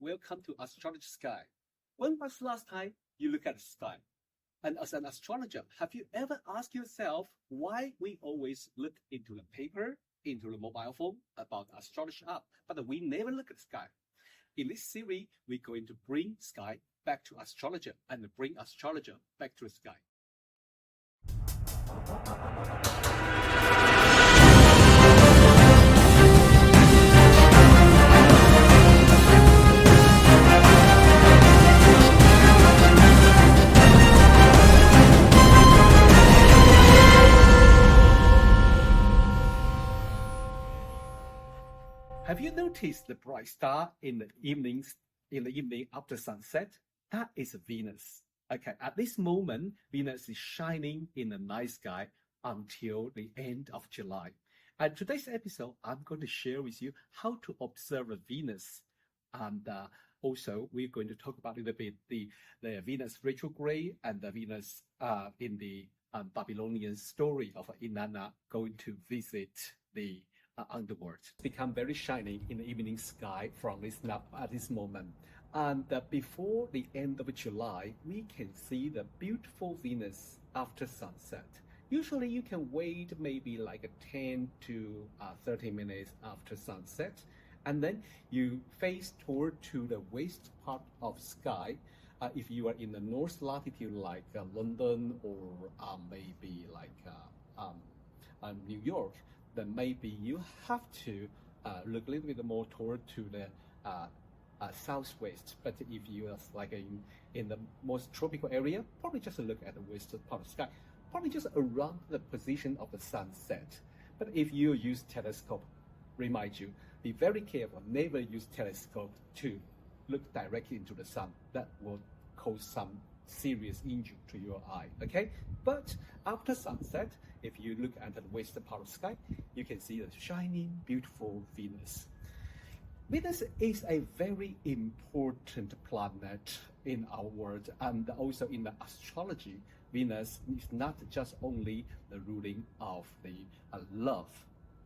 welcome to Astrology Sky. When was the last time you look at the sky? And as an astrologer, have you ever asked yourself why we always look into the paper, into the mobile phone about the astrology app, but we never look at the sky? In this series, we're going to bring sky back to astrologer and bring astrologer back to the sky. Have you noticed the bright star in the evening after sunset? That is Venus. Okay, at this moment, Venus is shining in the night sky until the end of July. And today's episode, I'm going to share with you how to observe Venus. And also, we're going to talk about a little bit the Venus retrograde and the Venus in the Babylonian story of Inanna going to visit the underworld. Become very shiny in the evening sky from at this moment. And before the end of July, we can see the beautiful Venus after sunset. Usually you can wait maybe like 10 to 30 minutes after sunset, and then you face toward to the west part of sky. If you are in the north latitude like London or maybe like New York, then maybe you have to look a little bit more toward to the southwest. But if you are like in the most tropical area, probably just look at the western part of the sky, probably just around the position of the sunset. But if you use telescope, remind you, be very careful, never use telescope to look directly into the sun. That will cause some serious injury to your eye, okay? But after sunset, if you look at the western part of the sky, you can see the shining, beautiful Venus. Venus is a very important planet in our world, and also in the astrology, Venus is not just only the ruling of the love,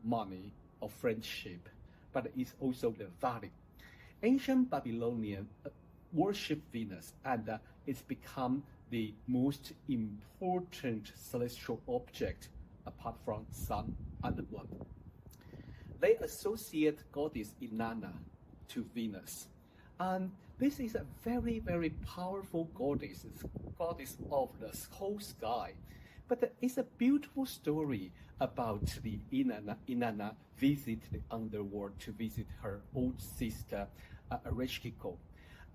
money, or friendship, but it's also the value. Ancient Babylonian worship Venus, and it's become the most important celestial object apart from sun and the moon. They associate goddess Inanna to Venus, and this is a very, very powerful goddess. It's goddess of the whole sky. But it's a beautiful story about the Inanna visit the underworld to visit her old sister Astrologer.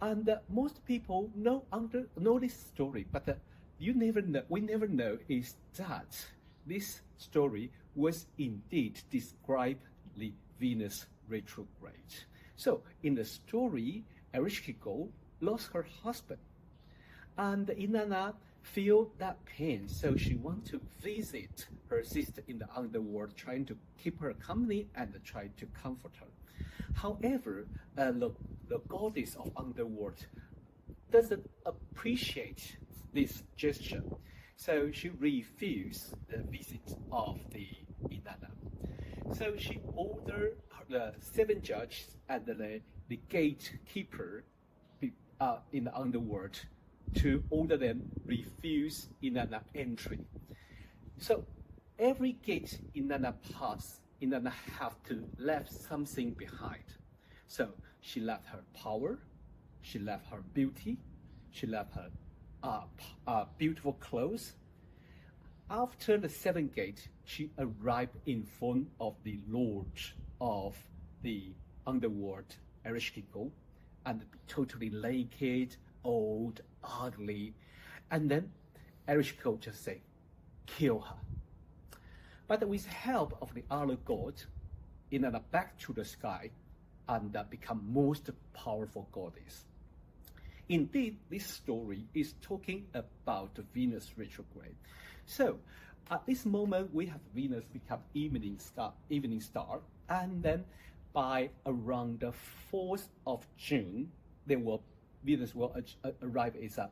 And most people know this story, but we never know is that this story was indeed described the Venus retrograde. So in the story, Astrologer lost her husband, and Inanna feel that pain, so she wants to visit her sister in the underworld, trying to keep her company and try to comfort her. However, the goddess of underworld doesn't appreciate this gesture, so she refused the visit of the Inanna. So she ordered the 7 judges and the gatekeeper in the underworld to order them refuse Inanna entry. So every gate Inanna pass, Inanna have to left something behind. So she left her power, she left her beauty, she left her beautiful clothes. After the 7th gate, she arrived in front of the Lord of the underworld, Astrologer, and totally naked, old, ugly. And then Astrologer just say, kill her. But with help of the other god, Inanna back to the sky and become most powerful goddess. Indeed, this story is talking about the Venus retrograde. So at this moment, we have Venus become evening star, and then by around the 4th of June, Venus will arrive as a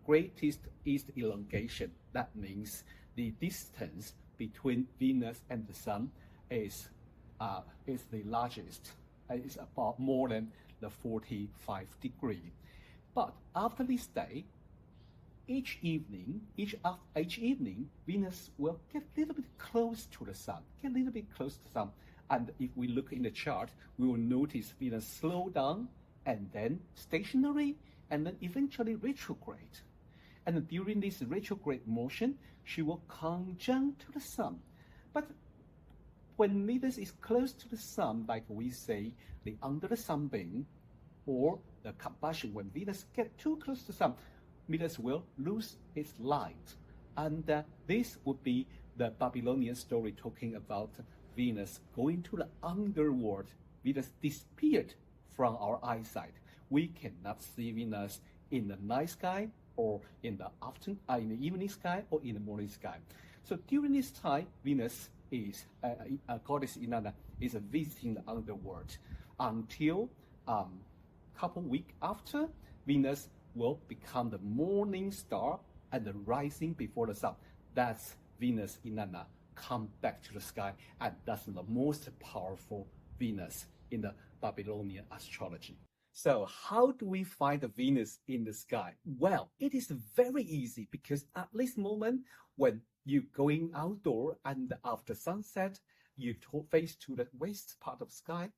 greatest east elongation. That means the distance between Venus and the Sun is the largest. It's about more than the 45 degree. But after this day, each evening, Venus will get a little bit close to the Sun, And if we look in the chart, we will notice Venus slow down and then stationary and then eventually retrograde. And during this retrograde motion, she will conjunct to the Sun. But when Venus is close to the Sun, like we say, the under the sunbeam or the combustion, when Venus gets too close to the Sun, Venus will lose its light. And this would be the Babylonian story talking about Venus going to the underworld. Venus disappeared from our eyesight. We cannot see Venus in the night sky or in the evening sky or in the morning sky. So during this time, Venus is, goddess Inanna is visiting the underworld until couple weeks after, Venus will become the morning star and the rising before the Sun. That's Venus Inanna come back to the sky, and that's the most powerful Venus in the Babylonian astrology. So how do we find the Venus in the sky? Well, it is very easy, because at this moment when you're going outdoor and after sunset, you face to the west part of the sky.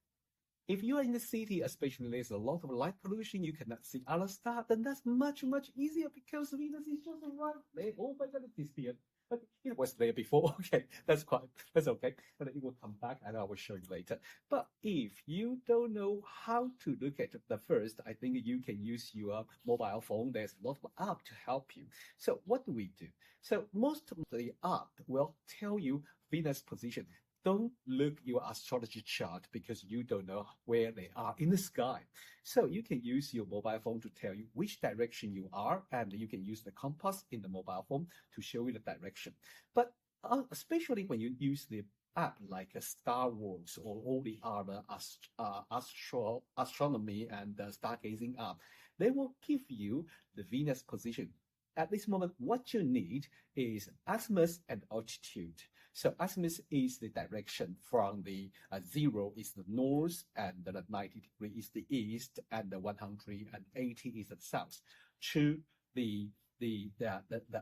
If you are in the city, especially there's a lot of light pollution, you cannot see other stars, then that's much, much easier, because Venus is just right there. Oh my God, it disappeared. But it was there before. Okay, that's okay. And it will come back and I will show you later. But if you don't know how to look at the first, I think you can use your mobile phone. There's a lot of apps to help you. So what do we do? So most of the app will tell you Venus position. Don't look your astrology chart because you don't know where they are in the sky. So you can use your mobile phone to tell you which direction you are, and you can use the compass in the mobile phone to show you the direction. But especially when you use the app like Star Wars or all the other astronomy and stargazing app, they will give you the Venus position. At this moment, what you need is azimuth and altitude. So azimuth is the direction from the 0 is the north, and the 90 degree is the east, and the 180 is the south. To the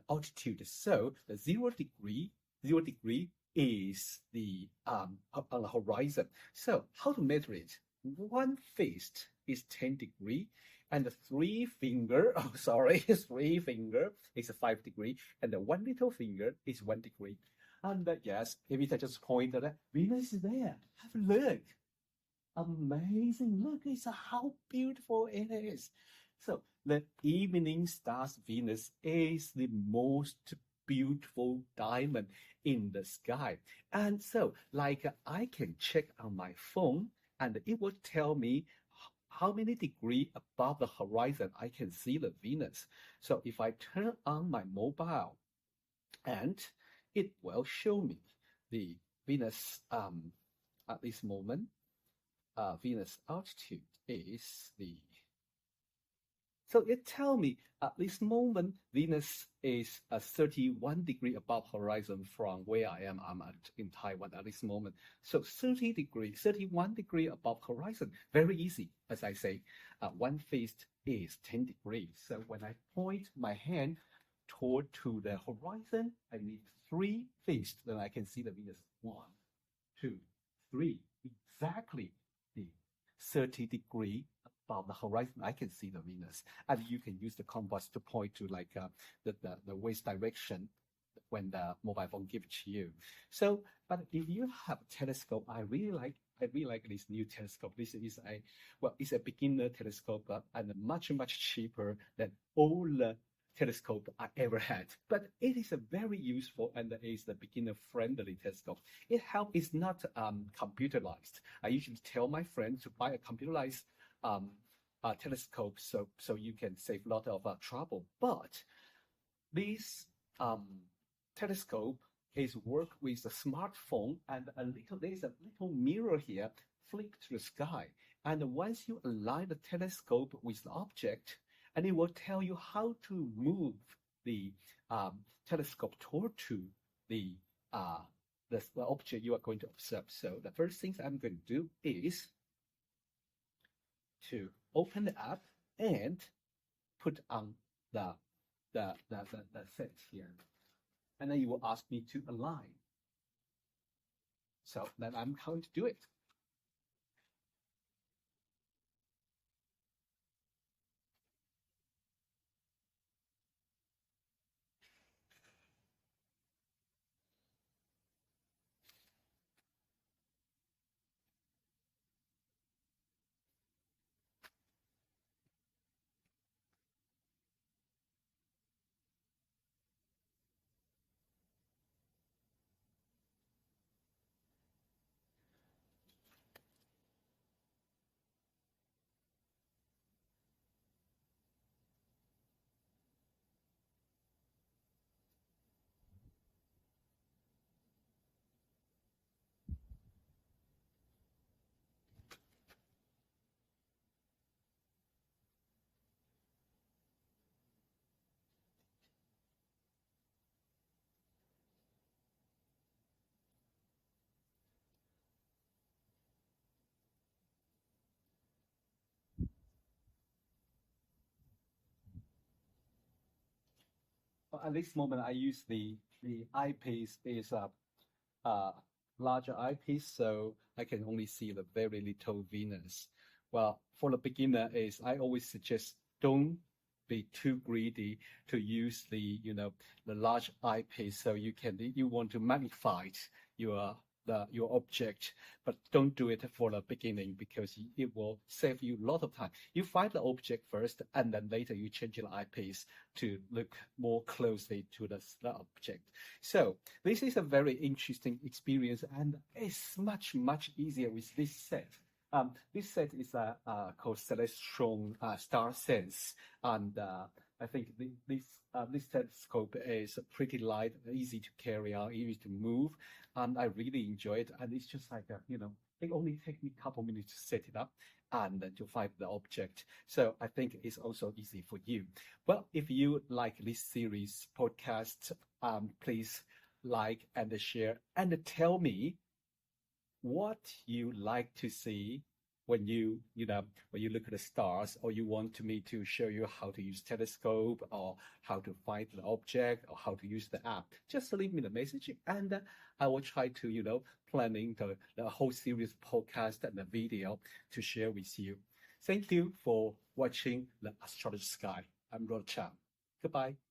altitude, so the 0 degree is the on the horizon. So how to measure it? One fist is 10 degree. And the three finger is 5 degree, and the one little finger is 1 degree. And yes, Evita just pointed at Venus is there. Have a look. Amazing. Look, it's how beautiful it is. So the evening star's Venus is the most beautiful diamond in the sky. And so, like, I can check on my phone, and it will tell me how many degrees above the horizon I can see the Venus. So if I turn on my mobile, and it will show me the Venus at this moment. Venus altitude is the. So it tells me at this moment Venus is 31 degree above horizon from where I am. I'm in Taiwan at this moment. So 31 degree above horizon. Very easy, as I say. One fist is 10 degrees. So when I point my hand toward to the horizon, I need 3 fists. Then I can see the Venus. 1, 2, 3. Exactly the 30 degree above the horizon, I can see the Venus. And you can use the compass to point to like the west direction when the mobile phone gives it to you. So, but if you have a telescope, I really like this new telescope. This is it's a beginner telescope and much cheaper than all the telescope I ever had. But it is a very useful and is the beginner-friendly telescope. It's not computerized. I usually tell my friends to buy a computerized telescope so you can save a lot of trouble. But this telescope is work with a smartphone, and there's a little mirror here flip to the sky. And once you align the telescope with the object, and it will tell you how to move the telescope toward to the object you are going to observe. So the first thing I'm going to do is to open the app and put on the set here. And then you will ask me to align. So then I'm going to do it. At this moment, I use the eyepiece is a larger eyepiece, so I can only see the very little Venus. Well, for the beginner, is I always suggest don't be too greedy to use the the large eyepiece, so you want to magnify your your object, but don't do it for the beginning because it will save you a lot of time. You find the object first, and then later you change your eyepiece to look more closely to the object. So this is a very interesting experience, and it's much easier with this set. This set is called Celestial Star Sense, and I think this telescope is pretty light, easy to carry out, easy to move, and I really enjoy it. And it's just like it only takes me a couple minutes to set it up and then to find the object. So I think it's also easy for you. Well, if you like this series podcast, please like and share and tell me what you like to see when you look at the stars, or you want me to show you how to use telescope, or how to find the object, or how to use the app. Just leave me the message, and I will try to planning the whole series podcast and the video to share with you. Thank you for watching the Astrology Sky. I'm Rod Chan. Goodbye.